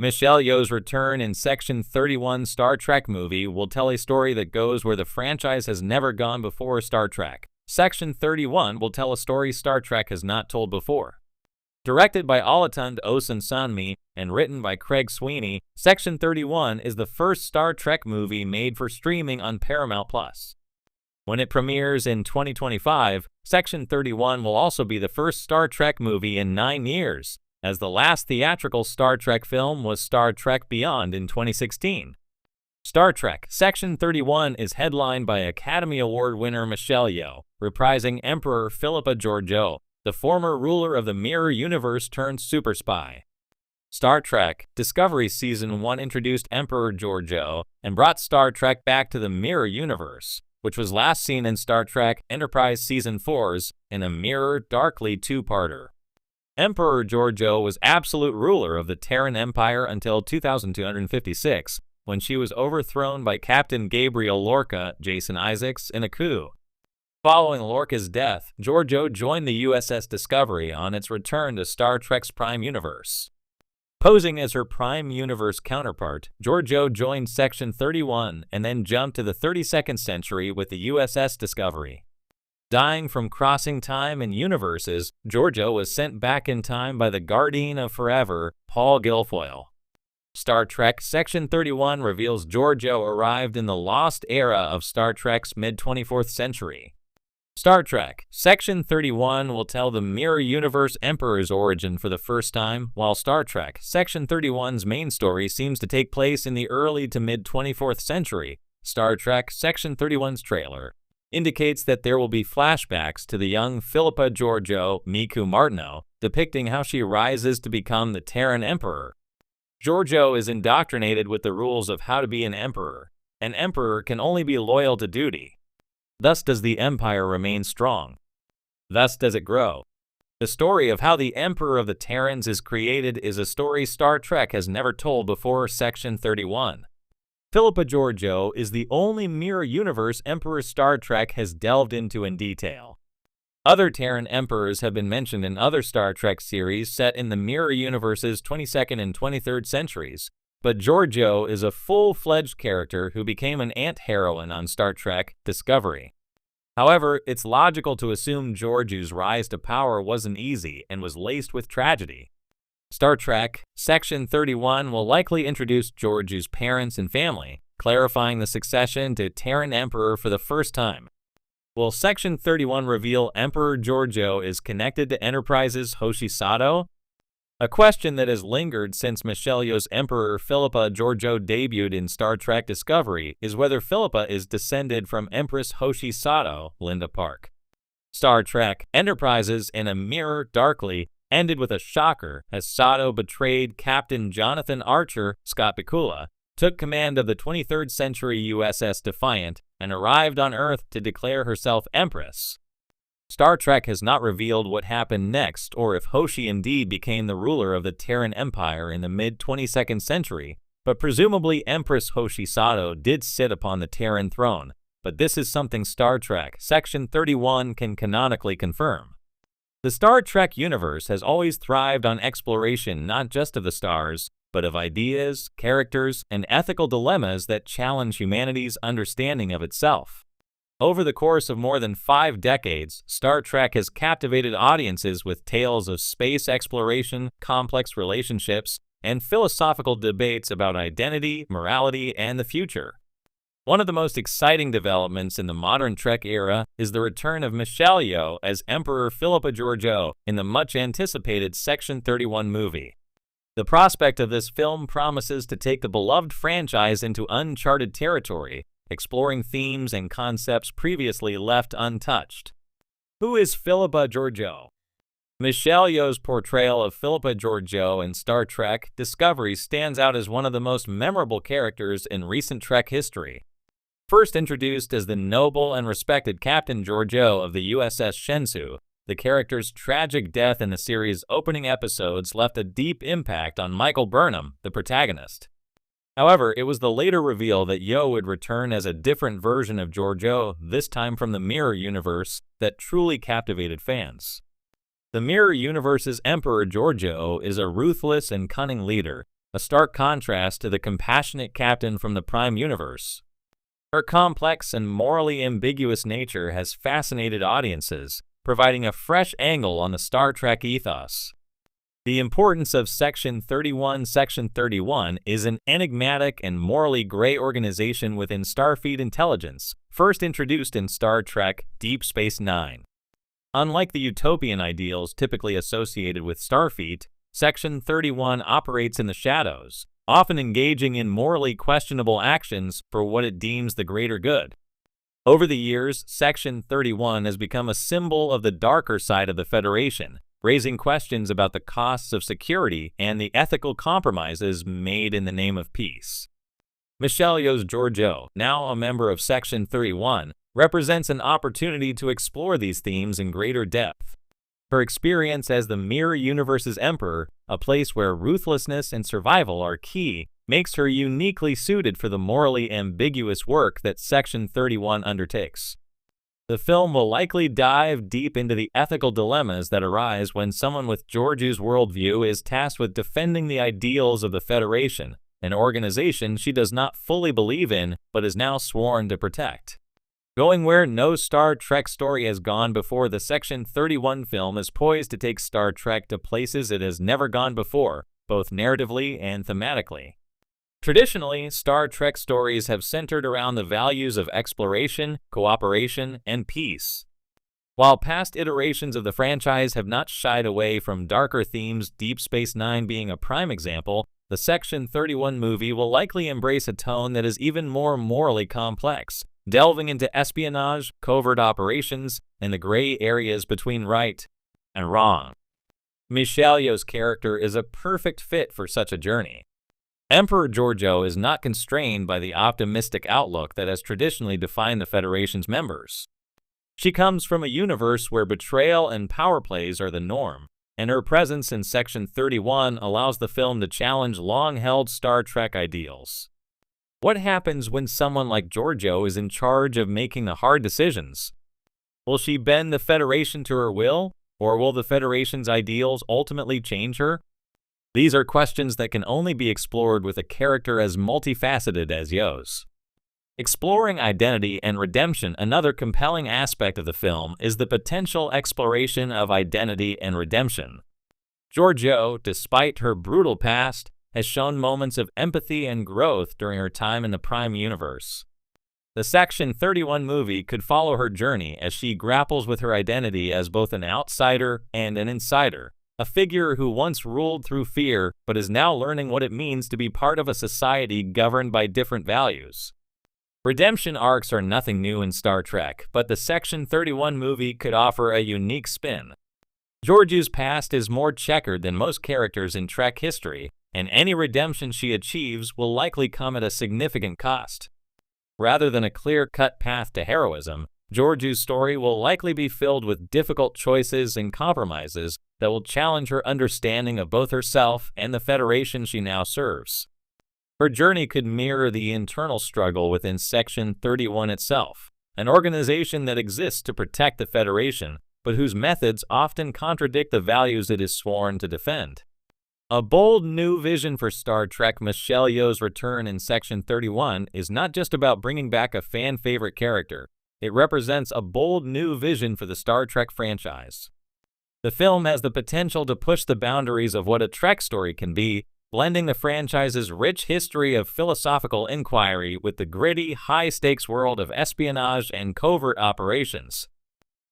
Michelle Yeoh's return in Section 31 Star Trek movie will tell a story that goes where the franchise has never gone before. Star Trek Section 31 will tell a story Star Trek has not told before. Directed by Olatunde Osunsanmi and written by Craig Sweeney, Section 31 is the first Star Trek movie made for streaming on Paramount+. When it premieres in 2025, Section 31 will also be the first Star Trek movie in 9 years, as the last theatrical Star Trek film was Star Trek Beyond in 2016. Star Trek Section 31 is headlined by Academy Award winner Michelle Yeoh, reprising Emperor Philippa Georgiou, the former ruler of the Mirror Universe turned super spy. Star Trek Discovery Season 1 introduced Emperor Georgiou and brought Star Trek back to the Mirror Universe, which was last seen in Star Trek Enterprise Season 4's in a Mirror Darkly two-parter. Emperor Georgiou was absolute ruler of the Terran Empire until 2256, when she was overthrown by Captain Gabriel Lorca Jason Isaacs in a coup. Following Lorca's death, Georgiou joined the USS Discovery on its return to Star Trek's Prime Universe. Posing as her Prime Universe counterpart, Georgiou joined Section 31 and then jumped to the 32nd century with the USS Discovery. Dying from crossing time and universes, Georgiou was sent back in time by the Guardian of Forever, Paul Guilfoyle. Star Trek Section 31 reveals Georgiou arrived in the lost era of Star Trek's mid-24th century. Star Trek Section 31 will tell the Mirror Universe Emperor's origin for the first time, while Star Trek Section 31's main story seems to take place in the early to mid-24th century. Star Trek Section 31's trailer indicates that there will be flashbacks to the young Philippa Georgiou Miku Martineau, depicting how she rises to become the Terran Emperor. Georgiou is indoctrinated with the rules of how to be an emperor. An emperor can only be loyal to duty. Thus does the empire remain strong. Thus does it grow. The story of how the Emperor of the Terrans is created is a story Star Trek has never told before. Section 31. Philippa Georgiou is the only Mirror Universe Emperor Star Trek has delved into in detail. Other Terran Emperors have been mentioned in other Star Trek series set in the Mirror Universe's 22nd and 23rd centuries, but Georgiou is a full-fledged character who became an ant-heroine on Star Trek Discovery. However, it's logical to assume Georgiou's rise to power wasn't easy and was laced with tragedy. Star Trek Section 31 will likely introduce Georgiou's parents and family, clarifying the succession to Terran Emperor for the first time. Will Section 31 reveal Emperor Georgiou is connected to Enterprise's Hoshi Sato? A question that has lingered since Michelle Yeoh's Emperor Philippa Georgiou debuted in Star Trek Discovery is whether Philippa is descended from Empress Hoshi Sato, Linda Park. Star Trek Enterprises in a Mirror Darkly ended with a shocker as Sato betrayed Captain Jonathan Archer, Scott Bakula, took command of the 23rd century USS Defiant, and arrived on Earth to declare herself Empress. Star Trek has not revealed what happened next or if Hoshi indeed became the ruler of the Terran Empire in the mid-22nd century, but presumably Empress Hoshi Sato did sit upon the Terran throne, but this is something Star Trek Section 31 can canonically confirm. The Star Trek universe has always thrived on exploration not just of the stars, but of ideas, characters, and ethical dilemmas that challenge humanity's understanding of itself. Over the course of more than 5 decades, Star Trek has captivated audiences with tales of space exploration, complex relationships, and philosophical debates about identity, morality, and the future. One of the most exciting developments in the modern Trek era is the return of Michelle Yeoh as Emperor Philippa Georgiou in the much-anticipated Section 31 movie. The prospect of this film promises to take the beloved franchise into uncharted territory, exploring themes and concepts previously left untouched. Who is Philippa Georgiou? Michelle Yeoh's portrayal of Philippa Georgiou in Star Trek Discovery stands out as one of the most memorable characters in recent Trek history. First introduced as the noble and respected Captain Georgiou of the USS Shenzhou, the character's tragic death in the series' opening episodes left a deep impact on Michael Burnham, the protagonist. However, it was the later reveal that Yeoh would return as a different version of Georgiou, this time from the Mirror Universe, that truly captivated fans. The Mirror Universe's Emperor Georgiou is a ruthless and cunning leader, a stark contrast to the compassionate captain from the Prime Universe. Her complex and morally ambiguous nature has fascinated audiences, providing a fresh angle on the Star Trek ethos. The importance of Section 31. Section 31 is an enigmatic and morally gray organization within Starfleet intelligence, first introduced in Star Trek Deep Space Nine. Unlike the utopian ideals typically associated with Starfleet, Section 31 operates in the shadows, often engaging in morally questionable actions for what it deems the greater good. Over the years, Section 31 has become a symbol of the darker side of the Federation, raising questions about the costs of security and the ethical compromises made in the name of peace. Michelle Yeoh's Georgiou, now a member of Section 31, represents an opportunity to explore these themes in greater depth. Her experience as the Mirror Universe's Emperor, a place where ruthlessness and survival are key, makes her uniquely suited for the morally ambiguous work that Section 31 undertakes. The film will likely dive deep into the ethical dilemmas that arise when someone with Georgiou's worldview is tasked with defending the ideals of the Federation, an organization she does not fully believe in but is now sworn to protect. Going where no Star Trek story has gone before, the Section 31 film is poised to take Star Trek to places it has never gone before, both narratively and thematically. Traditionally, Star Trek stories have centered around the values of exploration, cooperation, and peace. While past iterations of the franchise have not shied away from darker themes, Deep Space Nine being a prime example, the Section 31 movie will likely embrace a tone that is even more morally complex, delving into espionage, covert operations, and the gray areas between right and wrong. Michelle Yeoh's character is a perfect fit for such a journey. Emperor Georgiou is not constrained by the optimistic outlook that has traditionally defined the Federation's members. She comes from a universe where betrayal and power plays are the norm, and her presence in Section 31 allows the film to challenge long-held Star Trek ideals. What happens when someone like Georgiou is in charge of making the hard decisions? Will she bend the Federation to her will, or will the Federation's ideals ultimately change her? These are questions that can only be explored with a character as multifaceted as Yeoh's. Exploring identity and redemption. Another compelling aspect of the film is the potential exploration of identity and redemption. Georgiou, despite her brutal past, has shown moments of empathy and growth during her time in the Prime Universe. The Section 31 movie could follow her journey as she grapples with her identity as both an outsider and an insider, a figure who once ruled through fear but is now learning what it means to be part of a society governed by different values. Redemption arcs are nothing new in Star Trek, but the Section 31 movie could offer a unique spin. Georgiou's past is more checkered than most characters in Trek history, and any redemption she achieves will likely come at a significant cost. Rather than a clear-cut path to heroism, Georgiou's story will likely be filled with difficult choices and compromises that will challenge her understanding of both herself and the Federation she now serves. Her journey could mirror the internal struggle within Section 31 itself, an organization that exists to protect the Federation, but whose methods often contradict the values it is sworn to defend. A bold new vision for Star Trek. Michelle Yeoh's return in Section 31 is not just about bringing back a fan-favorite character. It represents a bold new vision for the Star Trek franchise. The film has the potential to push the boundaries of what a Trek story can be, blending the franchise's rich history of philosophical inquiry with the gritty, high-stakes world of espionage and covert operations.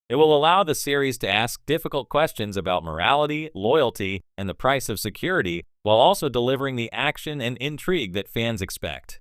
It will allow the series to ask difficult questions about morality, loyalty, and the price of security, while also delivering the action and intrigue that fans expect.